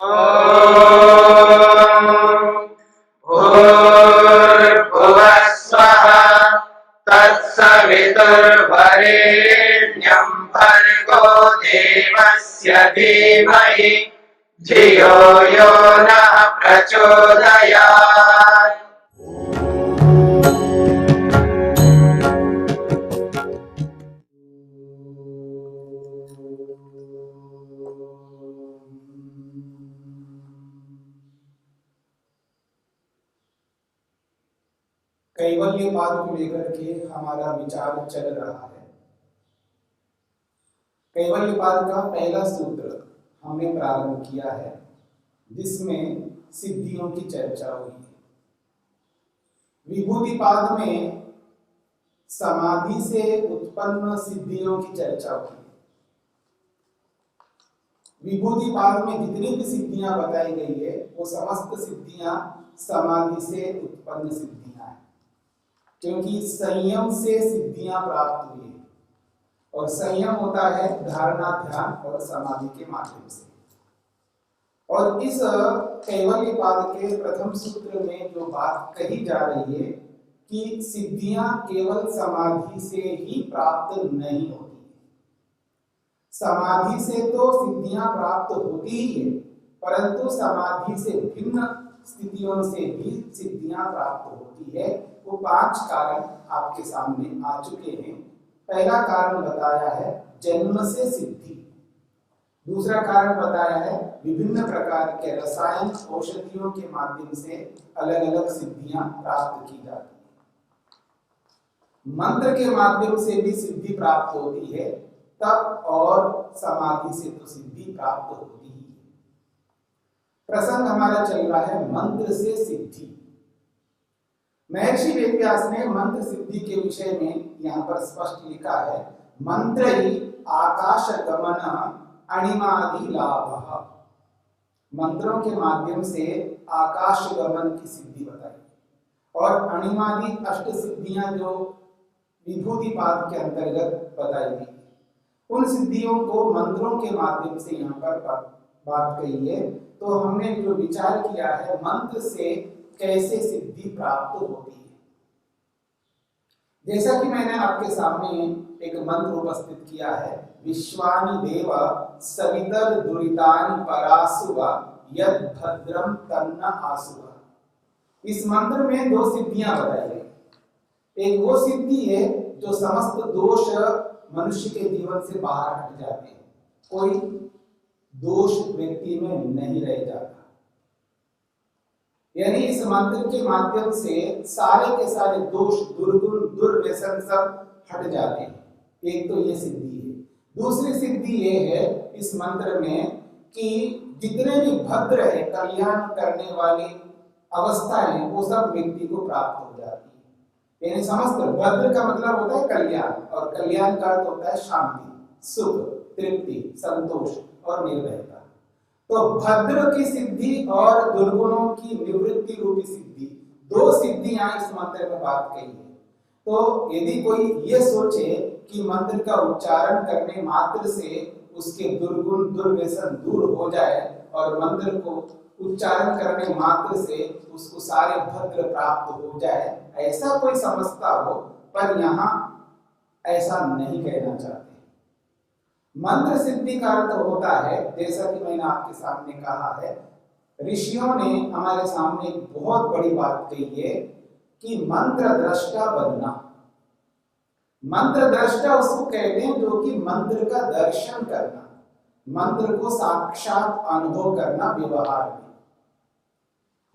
भूर्भुवः स्वः तत्सवितुर्वरेण्यं भर्गो देवस्य धीमहि धियो यो नः प्रचोदयात्। कैवल्यपाद को लेकर के हमारा विचार चल रहा है। कैवल्यपाद का पहला सूत्र हमने प्रारंभ किया है, जिसमें सिद्धियों की चर्चा हुई है। विभूतिपाद में समाधि से उत्पन्न सिद्धियों की चर्चा हुई है। विभूतिपाद में जितनी भी सिद्धियां बताई गई है, वो समस्त सिद्धियां समाधि से उत्पन्न सिद्धियां हैं, क्योंकि संयम से सिद्धियां प्राप्त हुई है, और संयम होता है धारणा, ध्यान और समाधि के माध्यम से। और इस कैवल्यपाद के प्रथम सूत्र में जो बात कही जा रही है कि सिद्धियां केवल समाधि से ही प्राप्त नहीं होती। समाधि से तो सिद्धियां प्राप्त होती ही है, परंतु समाधि से भिन्न स्थितियों से भी सिद्धियां प्राप्त होती है। वो 5 कारण आपके सामने आ चुके हैं। पहला कारण बताया है जन्म से सिद्धि। दूसरा कारण बताया है विभिन्न प्रकार के रसायन औषधियों के माध्यम से अलग अलग सिद्धियां प्राप्त की जाती है। मंत्र के माध्यम से भी सिद्धि प्राप्त होती है, तप और समाधि से तो सिद्धि प्राप्त होती ही है। प्रसंग हमारा चल रहा है मंत्र से सिद्धि। महर्षि वेदव्यास ने मंत्र सिद्धि के विषय में यहाँ पर स्पष्ट लिखा है, मंत्र ही आकाश गमन अणिमादि लाभ। मंत्रों के माध्यम से आकाश गमन की सिद्धि बताई, और अणिमादि अष्ट सिद्धियां जो विभूतिपाद के अंतर्गत बताई गई, उन सिद्धियों को मंत्रों के माध्यम से यहाँ पर बात कही है। तो हमने जो विचार किया है मंत्र से कैसे सिद्धि प्राप्त होती है। जैसा कि मैंने आपके सामने एक मंत्र उपस्थित किया है, विश्वानि देव सवितर दुरितानि परासुवा यद भद्रम तन्न आसुवा। इस मंत्र में 2 सिद्धियां बताई गई। एक वो सिद्धि है जो समस्त दोष मनुष्य के जीवन से बाहर हट जाते हैं, कोई दोष व्यक्ति में नहीं रह जाता। यानी इस मंत्र के माध्यम से सारे के सारे दोष, दुर्गुण, दुर्व्यसन सब हट जाते हैं। एक तो ये सिद्धि है। दूसरी सिद्धि ये है इस मंत्र में कि जितने भी भद्र है, कल्याण करने वाली अवस्थाएं, वो सब व्यक्ति को प्राप्त हो जाती है। यानी समस्त भद्र का मतलब होता है कल्याण, और कल्याण का अर्थ होता है शांति, सुख, तृप्ति, संतोष और निर्भयता। तो भद्र की सिद्धि और दुर्गुणों की निवृत्ति रूपी सिद्धि, 2 सिद्धियां इस मंत्र में बात कही है। तो यदि कोई ये सोचे कि मंत्र का उच्चारण करने मात्र से उसके दुर्गुण, दुर्व्यसन दूर हो जाए और मंत्र को उच्चारण करने मात्र से उसको सारे भद्र प्राप्त हो जाए, ऐसा कोई समझता हो, पर यहाँ ऐसा नहीं कहना चाहते। मंत्र सिद्धि का अर्थ होता है, जैसा कि मैंने आपके सामने कहा है, ऋषियों ने हमारे सामने एक बहुत बड़ी बात कही है कि मंत्र दृष्टा बनना। मंत्र दृष्टा उसको कहते हैं जो कि मंत्र का दर्शन करना, मंत्र को साक्षात अनुभव करना व्यवहार में।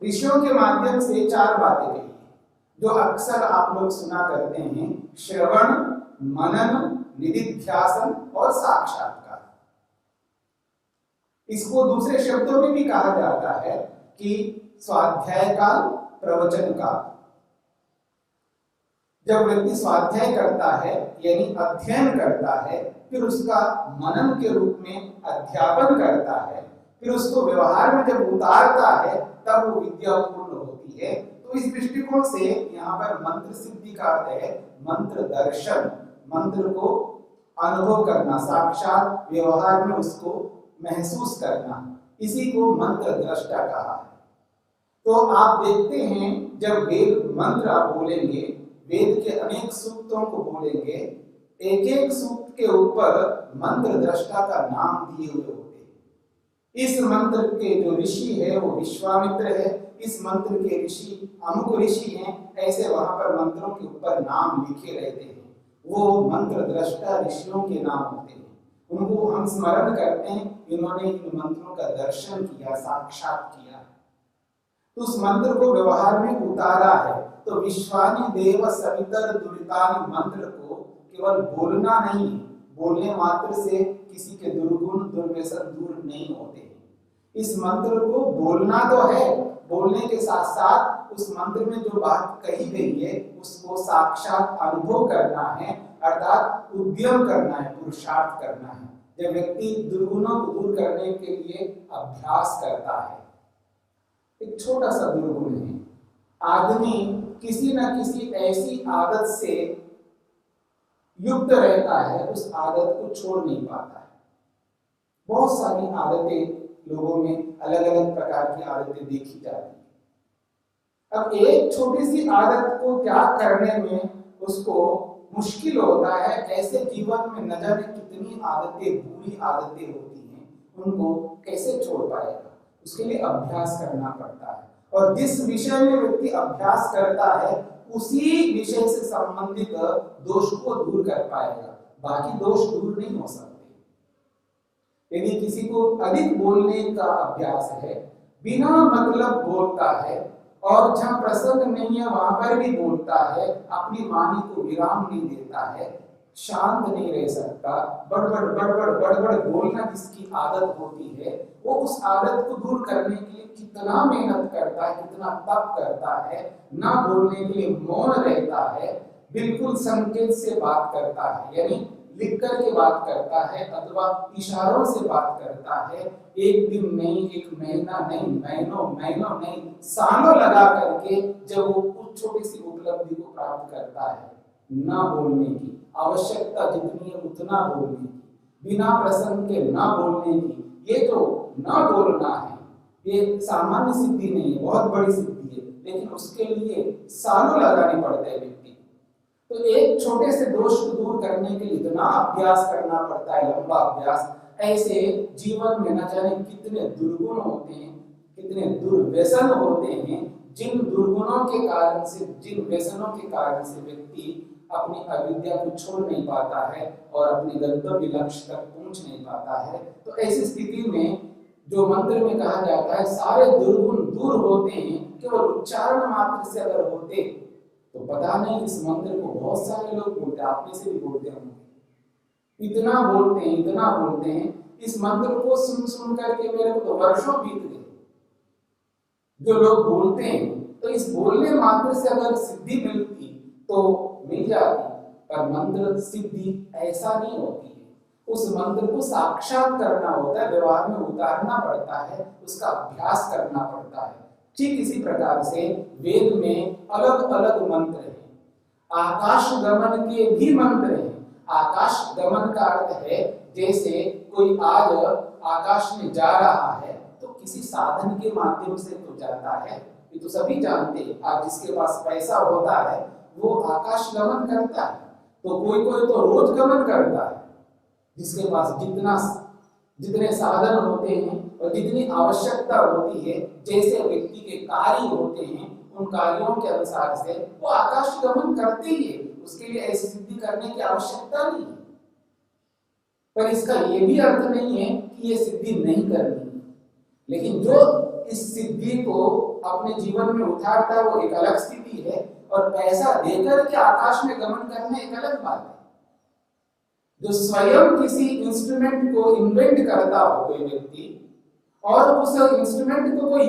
ऋषियों के माध्यम से 4 बातें कही है, जो अक्सर आप लोग सुना करते हैं, श्रवण, मनन, निधिध्यासन और साक्षात्कार। इसको दूसरे शब्दों में भी कहा जाता है कि स्वाध्याय काल, प्रवचन काल। जब व्यक्ति स्वाध्याय करता है यानी अध्ययन करता है, फिर उसका मनन के रूप में अध्यापन करता है, फिर उसको व्यवहार में जब उतारता है, तब वो विद्या पूर्ण होती है। तो इस दृष्टिकोण से यहाँ पर मंत्र सिद्धि का अर्थ है मंत्र दर्शन, मंत्र को अनुभव करना, साक्षात व्यवहार में उसको महसूस करना, इसी को मंत्र दृष्टा कहा है। तो आप देखते हैं जब वेद मंत्र आप बोलेंगे, वेद के अनेक सूक्तों को बोलेंगे, एक एक सूक्त के ऊपर मंत्र दृष्टा का नाम दिए हुए होते हैं। इस मंत्र के जो ऋषि है वो विश्वामित्र है, इस मंत्र के ऋषि अमुक ऋषि हैं, ऐसे वहां पर मंत्रों के ऊपर नाम लिखे रहते हैं। वो मंत्र दृष्टा ऋषियों के नाम होते हैं। उनको हम स्मरण करते हैं, इन्होंने इन मंत्रों का दर्शन किया, साक्षात किया, तो उस मंत्र को व्यवहार में उतारा है। तो विश्वानि देव सवितर दुरितानि मंत्र को केवल बोलना नहीं, बोलने मात्र से किसी के दुर्गुण दुर्व्यसन दूर नहीं होते। इस मंत्र को बोलना तो है, बोलने के साथ साथ उस मंत्र में जो बात कही गई है उसको साक्षात अनुभव करना है, अर्थात उद्यम करना है, पुरुषार्थ करना है। जब व्यक्ति दुर्गुणों को दूर करने के लिए अभ्यास करता है, एक छोटा सा दुर्गुण है, आदमी किसी न किसी ऐसी आदत से युक्त रहता है, उस आदत को छोड़ नहीं पाता है। बहुत सारी आदतें लोगों में अलग अलग प्रकार की आदतें देखी जाती है। अब एक छोटी सी आदत को त्याग करने में उसको मुश्किल होता है। ऐसे जीवन में न जाने कितनी आदतें, बुरी आदतें होती हैं, उनको कैसे छोड़ पाएगा? उसके लिए अभ्यास करना पड़ता है, और जिस विषय में व्यक्ति अभ्यास करता है उसी विषय से संबंधित दोष को दूर कर पाएगा, बाकी दोष दूर नहीं हो सकते। यदि किसी को अधिक बोलने का अभ्यास है, बिना मतलब बोलता है, और जहां प्रसंग नहीं है वहां पर भी बोलता है, अपनी वाणी को विराम नहीं देता है, शांत नहीं रह सकता, बड़बड़ बड़बड़ बड़बड़ बोलना जिसकी आदत होती है, वो उस आदत को दूर करने के लिए कितना मेहनत करता है, कितना तप करता है। ना बोलने के लिए मौन रहता है, बिल्कुल संकेत से बात करता है, यानी लिख कर के बात करता है अथवा इशारों से बात करता है। एक दिन नहीं, एक महीना नहीं, महीनों नहीं, सालों लगा करके जब वो कुछ छोटी सी उपलब्धि को प्राप्त करता है, ना बोलने की आवश्यकता जितनी है उतना बोलने की, बिना प्रसंग के ना बोलने की, ये जो ना बोलना है ये सामान्य सिद्धि नहीं है, बहुत बड़ी सिद्धि है, लेकिन उसके लिए सालों लगाने पड़ते हैं व्यक्ति। तो एक छोटे से दोष को दूर करने के लिए इतना अभ्यास करना पड़ता है, लंबा अभ्यास। ऐसे जीवन में न जाने कितने दुर्गुण होते हैं, कितने दुर्व्यसन होते हैं, जिन दुर्गुणों के कारण से, जिन व्यसनों के कारण से व्यक्ति अपनी अविद्या को छोड़ नहीं पाता है और अपने गंतव्य लक्ष्य तक पहुंच नहीं पाता है। तो ऐसी स्थिति में जो मंत्र में कहा जाता है सारे दुर्गुण दूर होते हैं, केवल उच्चारण मात्र से अगर होते तो पता नहीं इस मंत्र को बहुत सारे लोग बोलते हैं, आप में से भी बोलते होंगे, इतना बोलते हैं। इस मंत्र को सुन करके मेरे को तो वर्षों बीत गए। जो लोग बोलते हैं, तो इस बोलने मात्र से अगर सिद्धि मिलती तो मिल जाती, पर मंत्र सिद्धि ऐसा नहीं होती है। उस मंत्र को साक्षात करना होता है, व्यवहार में उतारना पड़ता है, उसका अभ्यास करना पड़ता है। ठीक इसी प्रकार से वेद में अलग अलग मंत्र हैं, आकाश गमन के भी मंत्र हैं। आकाश गमन का अर्थ है जैसे कोई आज आकाश में जा रहा है तो किसी साधन के माध्यम से तो जाता है, ये तो सभी जानते हैं। आज जिसके पास पैसा होता है वो आकाश गमन करता है, तो कोई तो रोज गमन करता है। जिसके पास जितने साधन होते हैं और जितनी आवश्यकता होती है, जैसे व्यक्ति के कार्य होते हैं, उन कार्यों के अनुसार से वो आकाश गमन करते ही है, उसके लिए ऐसी सिद्धि करने की आवश्यकता नहीं है। पर इसका ये भी अर्थ नहीं है कि ये सिद्धि नहीं करनी है, लेकिन जो इस सिद्धि को अपने जीवन में उतारता है वो एक अलग स्थिति है, और पैसा देकर के आकाश में गमन करना एक अलग बात है। जो स्वयं किसी इंस्ट्रूमेंट को इन्वेंट करता हो कोई व्यक्ति, और उस इंस्ट्रूमेंट को कोई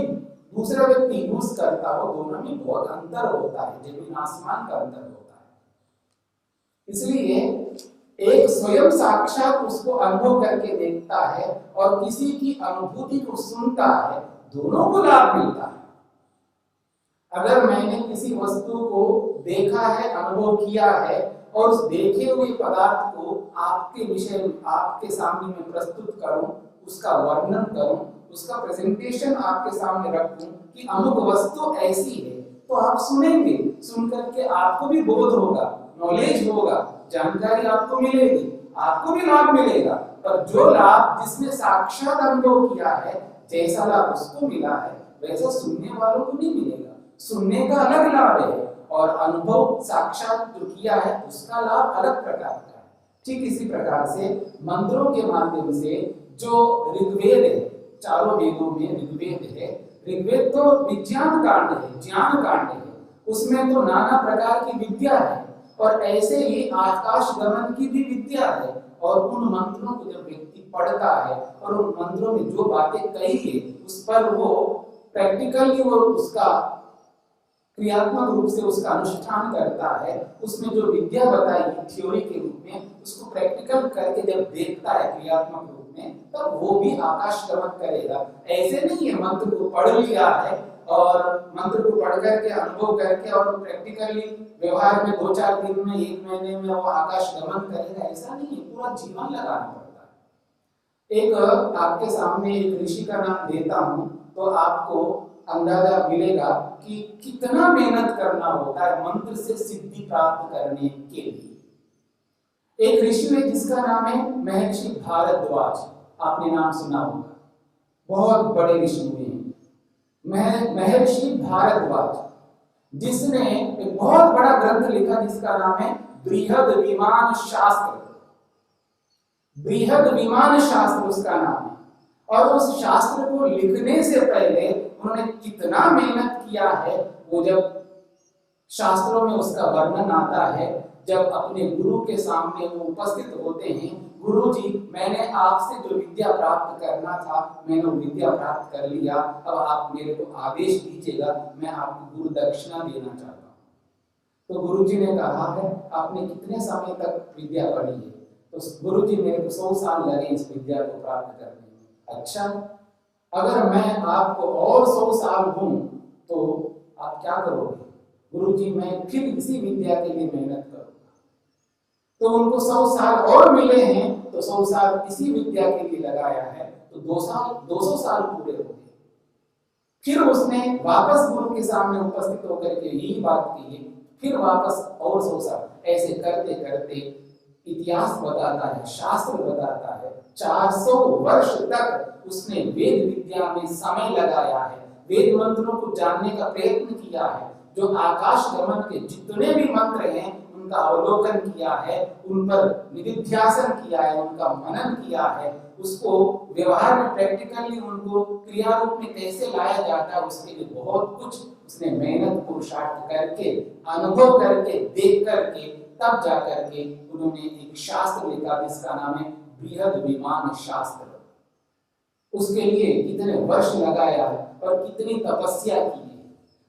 दूसरा व्यक्ति यूज करता हो, दोनों में बहुत अंतर होता है, जमीन आसमान का अंतर होता है। इसलिए एक स्वयं साक्षात उसको अनुभव करके देखता है और किसी की अनुभूति को सुनता है, दोनों को लाभ मिलता है। अगर मैंने किसी वस्तु को देखा है, अनुभव किया है, और उस देखे हुए पदार्थ को आपके विषय में, आपके सामने में प्रस्तुत करूं, उसका वर्णन करूं, उसका प्रेजेंटेशन आपके सामने रख दूं कि अमुक वस्तु ऐसी है, तो आप सुनेंगे, सुन करके आपको भी बोध होगा, नॉलेज होगा, जानकारी आपको मिलेगी, आपको भी लाभ मिलेगा। पर जो लाभ जिसने साक्षात अनुभव किया है, जैसा लाभ उसको मिला है वैसा सुनने वालों को नहीं मिलेगा। सुनने का अलग लाभ है और अनुभव साक्षात जो किया है उसका लाभ अलग प्रकार का है। ठीक इसी प्रकार से मंत्रों के माध्यम से जो ऋग्वेद है, चारों वेदों में ऋग्वेद है, ऋग्वेद तो विज्ञान कांड है, ज्ञान कांड है, उसमें तो नाना प्रकार की विद्या है और ऐसे ही आकाश गमन की भी विद्या है। और उन मंत्रों को जब व्यक्ति पढ़ता है और उन मंत्रों में जो बातें कही है उस पर वो प्रैक्टिकली वो उसका क्रियात्मक रूप से उसका अनुष्ठान करता है, उसमें जो विद्या बताई थ्योरी के रूप में उसको प्रैक्टिकल करके जब देखता है क्रियात्मक रूप में, तब वो भी आकाश गमन करेगा। ऐसे नहीं है मंत्र को पढ़ लिया है और मंत्र को पढ़ करके अनुभव करके और प्रैक्टिकली व्यवहार में 2-4 दिन में 1 महीने में वो आकाश गमन करेगा, ऐसा नहीं है, पूरा जीवन लगाना पड़ता है। एक आपके सामने एक ऋषि का नाम देता हूं तो आपको अंदाजा मिलेगा कि कितना मेहनत करना होता है मंत्र से सिद्धि प्राप्त करने के लिए। एक ऋषि है जिसका नाम है महर्षि भारद्वाज, आपने नाम सुना होगा, बहुत बड़े ऋषि हुए हैं महर्षि भारद्वाज, जिसने एक बहुत बड़ा ग्रंथ लिखा जिसका नाम है बृहद विमान शास्त्र। बृहद विमान शास्त्र उसका नाम है। और उस शास्त्र को लिखने से पहले उन्होंने कितना मेहनत किया है, वो जब शास्त्रों में उसका वर्णन आता है, जब अपने गुरु के सामने वो उपस्थित होते हैं, गुरु जी मैंने आपसे जो विद्या प्राप्त करना था मैंने वो विद्या प्राप्त कर लिया, अब आप मेरे को आदेश दीजिएगा, मैं आपको गुरु दक्षिणा देना चाहता हूँ। तो गुरु जी ने कहा है आपने कितने समय तक विद्या पढ़ी है? तो गुरु जी मेरे को 100 साल लगे इस विद्या को प्राप्त करने में। अच्छा, अगर मैं आपको और 100 साल दूं तो आप क्या करोगे? गुरुजी मैं फिर इसी विद्या के लिए मेहनत करूंगा। तो उनको 100 साल और मिले हैं, तो 100 साल इसी विद्या के लिए लगाया है, तो 200 साल पूरे हो गए। फिर उसने वापस गुरु के सामने उपस्थित होकर के यही बात की है, फिर वापस और 100 साल, ऐसे करते करते इतिहास बताता है, शास्त्र बताता है 400 वर्ष तक उसने वेद विद्या में समय लगाया है, वेद मंत्रों को जानने का प्रयत्न किया है, जो आकाश गमन के जितने भी मंत्र हैं उनका अवलोकन किया है, उन पर निधिध्यासन किया है, उनका मनन किया है, उसको व्यवहार में प्रैक्टिकली उनको क्रिया रूप में कैसे लाया जाता है उसके लिए बहुत कुछ उसने मेहनत पुरुषार्थ करके अनुभव करके देख करके तब जाकर के उन्होंने एक शास्त्र लिखा जिसका नाम है बृहद विमान शास्त्र। उसके लिए कितने वर्ष लगाया है और कितनी तपस्या की है।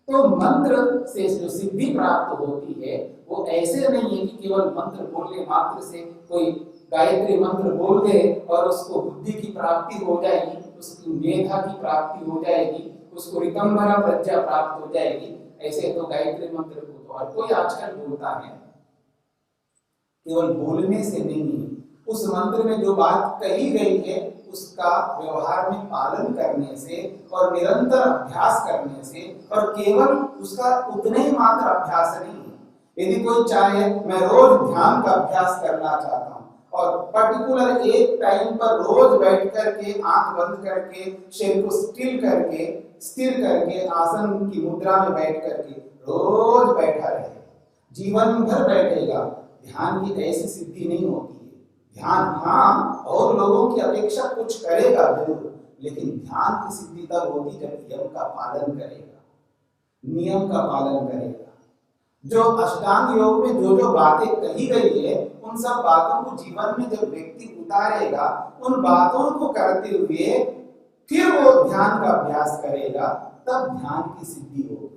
तो मंत्र से जो सिद्धि प्राप्त होती है वो ऐसे नहीं है कि केवल मंत्र बोलने मात्र से कोई गायत्री मंत्र बोल दे और उसको बुद्धि की प्राप्ति हो जाएगी, उसकी मेधा की प्राप्ति हो जाएगी, उसको ऋतंभरा प्रज्ञा प्राप्त हो जाएगी। ऐसे तो गायत्री मंत्र को तो हर कोई आजकल बोलता है, केवल बोलने से नहीं, उस मंत्र में जो बात कही गई है उसका व्यवहार में पालन करने से और निरंतर अभ्यास करने से, और केवल उसका उतने ही मात्र अभ्यास नहीं है। यदि कोई चाहे मैं रोज ध्यान का अभ्यास करना चाहता हूँ और पर्टिकुलर एक टाइम पर रोज बैठ करके आंख बंद करके शरीर को स्थिर करके आसन की मुद्रा में बैठ करके रोज बैठा रहे, जीवन भर बैठेगा, ध्यान की ऐसी सिद्धि नहीं होती है। ध्यान हाँ और लोगों की अपेक्षा कुछ करेगा जरूर, लेकिन ध्यान की सिद्धि तब होगी जब नियम का पालन करेगा, नियम का पालन करेगा। जो अष्टांग योग में जो जो बातें कही गई है उन सब बातों को जीवन में जब व्यक्ति उतारेगा, उन बातों को करते हुए फिर वो ध्यान का अभ्यास करेगा, तब ध्यान की सिद्धि होगी।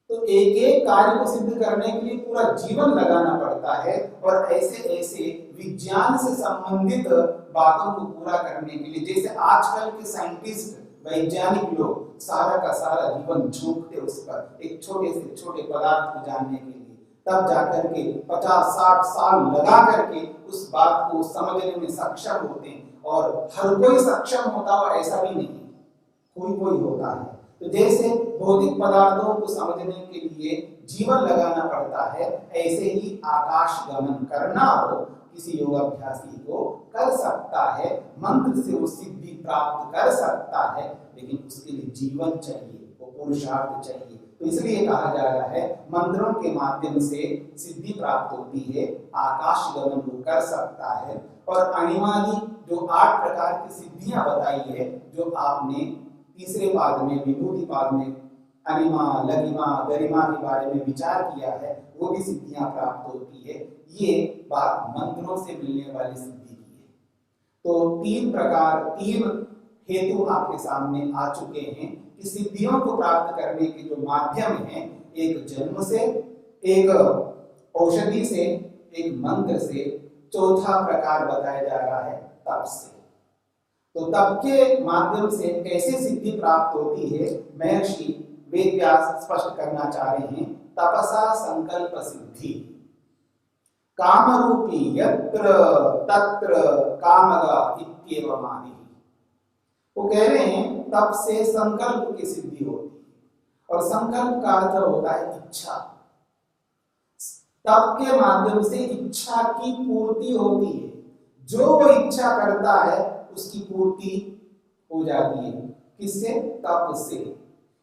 तो एक एक कार्य को सिद्ध करने के लिए पूरा जीवन लगाना पड़ता है और ऐसे ऐसे विज्ञान से संबंधित बातों को पूरा करने के लिए, जैसे आजकल के साइंटिस्ट वैज्ञानिक लोग सारा का सारा जीवन झोंकते उस पर एक छोटे से छोटे पदार्थ को जानने के लिए, तब जाकर के 50-60 साल लगा करके उस बात को समझने में सक्षम होते हैं और हर कोई सक्षम होता हो ऐसा भी नहीं, कोई कोई होता है। तो जैसे भौतिक पदार्थों को समझने के लिए जीवन लगाना पड़ता है, ऐसे ही आकाश गमन करना हो किसी योगाभ्यासी को कर सकता है, मंत्र से वो सिद्धि प्राप्त कर सकता है, लेकिन उसके लिए जीवन चाहिए, वो पुरुषार्थ चाहिए। तो इसलिए कहा जा रहा है मंत्रों के माध्यम से सिद्धि प्राप्त होती है, आकाश गमन वो कर सकता है। और अणिमादि जो 8 प्रकार की सिद्धियां बताई है, जो आपने तीसरे पाद में विभूति पाद में अनिमा लगिमा गरिमा के बारे में विचार किया है, वो भी सिद्धियां प्राप्त होती है। ये बात मंत्रों से मिलने वाली सिद्धि की है। तो 3 हेतु आपके सामने आ चुके हैं कि सिद्धियों को प्राप्त करने के जो माध्यम हैं, एक जन्म से, एक औषधि से, एक मंत्र से, चौथा प्रकार बताया जा रहा है तप से। तो तप के माध्यम से कैसे सिद्धि प्राप्त होती है, महर्षि वेदव्यास स्पष्ट करना चाह रहे हैं। तपसा संकल्प सिद्धि कामरूपी यत्र तत्र कामगा इत्येवम् आदि। वो कह रहे हैं तप से संकल्प की सिद्धि होती है, और संकल्प का अर्थ होता है इच्छा। तप के माध्यम से इच्छा की पूर्ति होती है, जो वो इच्छा करता है उसकी पूर्ति हो जाती है। किससे? तप से।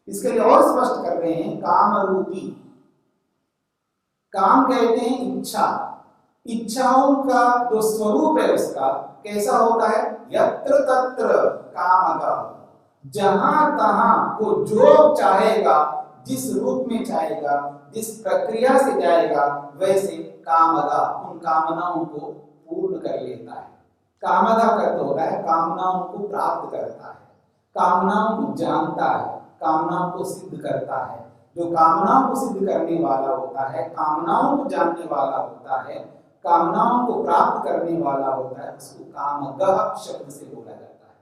इसके लिए और स्पष्ट कर रहे हैं काम रूपी। काम कहते हैं इच्छा, इच्छाओं का जो स्वरूप है उसका कैसा होता है? यत्र तत्र कामगा, जहां तहां वो जो चाहेगा, जिस रूप में चाहेगा, जिस प्रक्रिया से जाएगा, वैसे कामगा उन कामनाओं को पूर्ण कर लेता है। कामगा का अर्थ होता है कामनाओं को प्राप्त करता है, कामनाओं को जानता है, कामनाओं को सिद्ध करता है। जो कामनाओं को सिद्ध करने वाला होता है, कामनाओं को जानने वाला होता है, कामनाओं को प्राप्त करने वाला होता है, उसको कामगः शब्द से बोला जाता है।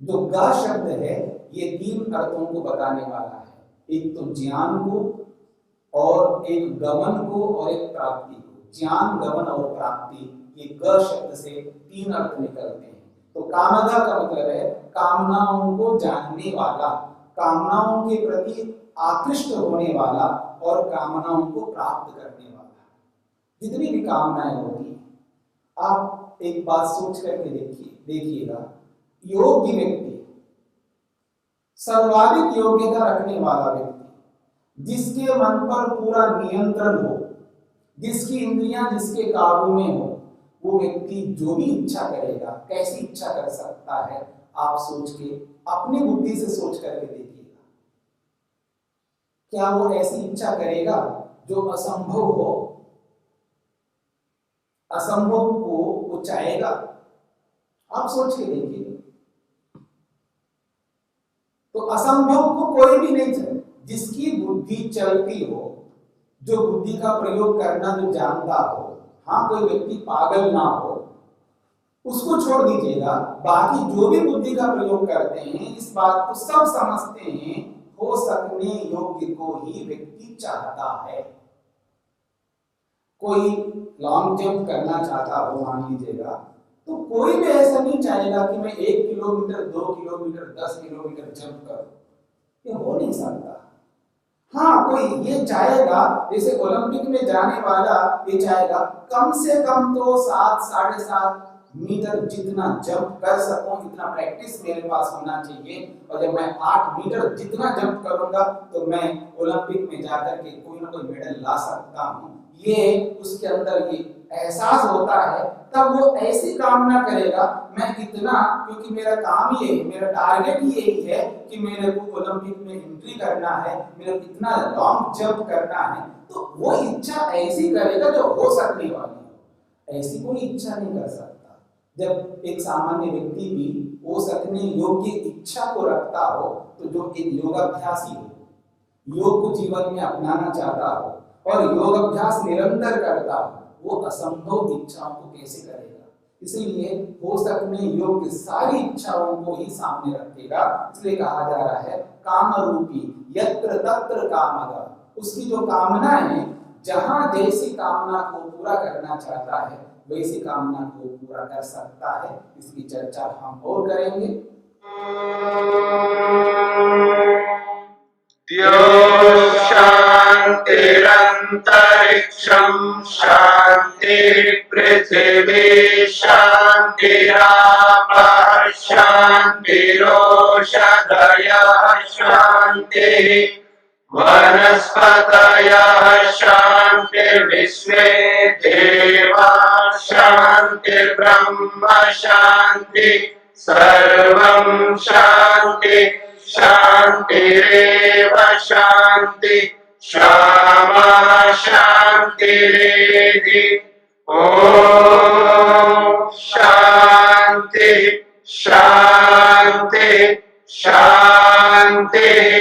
जो ग शब्द है ये 3 अर्थों को बताने वाला है, एक तो ज्ञान को, और एक गमन को, और एक प्राप्ति को। ज्ञान, गमन और प्राप्ति, ये ग शब्द से 3 अर्थ निकलते हैं। तो कामगा का मतलब है कामनाओं को जानने वाला, कामनाओं के प्रति आकृष्ट होने वाला, और कामनाओं को प्राप्त करने वाला। जितनी भी कामनाएं होती हैं, आप एक बात सोच करके देखिएगा, योग्य व्यक्ति, सर्वाधिक योग्यता रखने वाला व्यक्ति, जिसके मन पर पूरा नियंत्रण हो, जिसकी इंद्रियां जिसके काबू में हो, वो व्यक्ति जो भी इच्छा करेगा, कैसी इच्छा कर सकता है, आप सोच के अपनी बुद्धि से सोच करके देखिएगा। क्या वो ऐसी इच्छा करेगा जो असंभव हो? असंभव को वो चाहेगा? आप सोच के देखिए। तो असंभव को कोई भी नहीं चाहे। जिसकी बुद्धि चलती हो, जो बुद्धि का प्रयोग करना जो जानता हो, हाँ कोई व्यक्ति पागल ना हो, उसको छोड़ दीजिएगा। बाकी जो भी बुद्धि का प्रयोग करते हैं, इस बात को सब समझते हैं, हो सकने योग्य को ही व्यक्ति चाहता है। कोई लॉन्ग जंप करना चाहता हो मान लीजिएगा, तो कोई भी ऐसा नहीं चाहेगा कि मैं 1 किलोमीटर, 2 किलोमीटर, 10 किलोमीटर जंप करूं। ये हो नहीं सकता। हाँ कोई ये चाहेगा, जैसे ओलंपिक में जाने वाला ये चाहेगा कम से कम तो 7, 7.5 मीटर जितना जंप कर सकूं, इतना प्रैक्टिस मेरे पास होना चाहिए। और जब मैं 8 मीटर जितना जंप करूंगा तो मैं ओलंपिक में जाकर के कोई ना कोई मेडल ला सकता हूं। ये उसके अंदर ये एहसास होता है, तब वो ऐसी कामना करेगा मैं इतना, क्योंकि मेरा काम ये है, मेरा टारगेट यही है कि मेरे को ओलंपिक में एंट्री करना है, मेरे को इतना लॉन्ग जंप करना है, तो वो इच्छा ऐसी करेगा जो हो सकने वाली है। ऐसी कोई इच्छा नहीं कर सकता। जब एक सामान्य व्यक्ति भी हो सकने योग्य इच्छा को रखता हो, तो जो एक योगाभ्यासी हो, योग को जीवन में अपनाना चाहता हो और योग अभ्यास निरंतर करता हो, वो असंभव इच्छाओं को कैसे करेगा? इसलिए हो सकने योग्य सारी इच्छाओं को ही सामने रखेगा। इसलिए कहा जा रहा है काम रूपी यत्र तत्र कामगा। उसकी जो कामना है, जहां जैसी कामना को पूरा करना चाहता है, वैसी कामना को पूरा कर सकता है, इसकी चर्चा हम और करेंगे। द्यो शान्तिरन्तरिक्षं शान्तिः पृथिवी शान्तिरापः शान्तिरोषधयः शान्तिः वनस्पतयः शान्तिर्विश्वे देवाः शान्तिर्ब्रह्म शान्तिः सर्वं शान्ति शान्तिरेव शान्ति श्यामा शान्तिरेधि ॐ शान्ति शान्ति शान्तिः